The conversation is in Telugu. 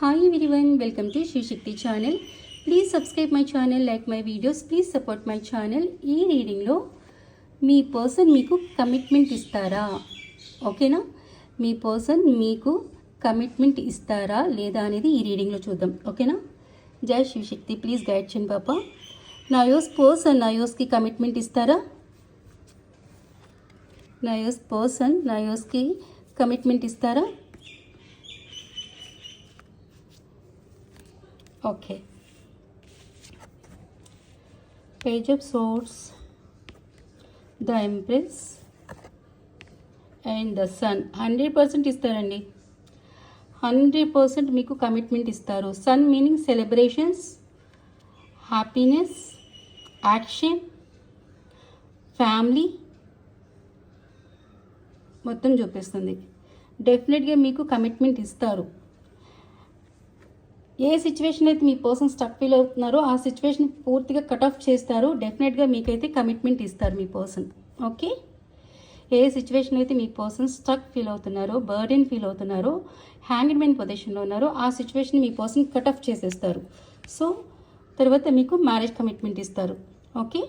Hi everyone, welcome to Shivshakti channel. Please subscribe my channel, like my videos, please support my channel. ఈ రీడింగ్లో మీ పర్సన్ మీకు కమిట్మెంట్ ఇస్తారా? ఓకేనా? మీ పర్సన్ మీకు కమిట్మెంట్ ఇస్తారా లేదా అనేది ఈ రీడింగ్లో చూద్దాం. ఓకేనా? జై శివశక్తి, ప్లీజ్ గైడ్ చేయండి పాప. నా యోస్ పర్సన్ నా యోస్కి కమిట్మెంట్ ఇస్తారా? నా యోస్ పర్సన్ నా యోస్కి కమిట్మెంట్ ఇస్తారా? Okay, page of swords, the empress and the sun. 100% ఇస్తారండి. 100% మీకు కమిట్మెంట్ ఇస్తారు. Sun meaning celebrations, happiness, action, family మొత్తం చూపిస్తుంది. డెఫినెట్గా మీకు కమిట్మెంట్ ఇస్తారు. ఏ సిచ్యువేషన్ అయితే మీ పర్సన్ స్టక్ ఫీల్ అవుతున్నారో ఆ సిచ్యువేషన్ పూర్తిగా కట్ ఆఫ్ చేస్తారు. డెఫినెట్గా మీకైతే కమిట్మెంట్ ఇస్తారు మీ పర్సన్. ఓకే, ఏ సిచ్యువేషన్ అయితే మీ పర్సన్ స్టక్ ఫీల్ అవుతున్నారో, బర్డెన్ ఫీల్ అవుతున్నారో, హ్యాంగ్డ్ మ్యాన్ పొజిషన్లో ఉన్నారో ఆ సిచ్యువేషన్ మీ పర్సన్ కట్ ఆఫ్ చేసేస్తారు. సో తర్వాత మీకు మ్యారేజ్ కమిట్మెంట్ ఇస్తారు. ఓకే.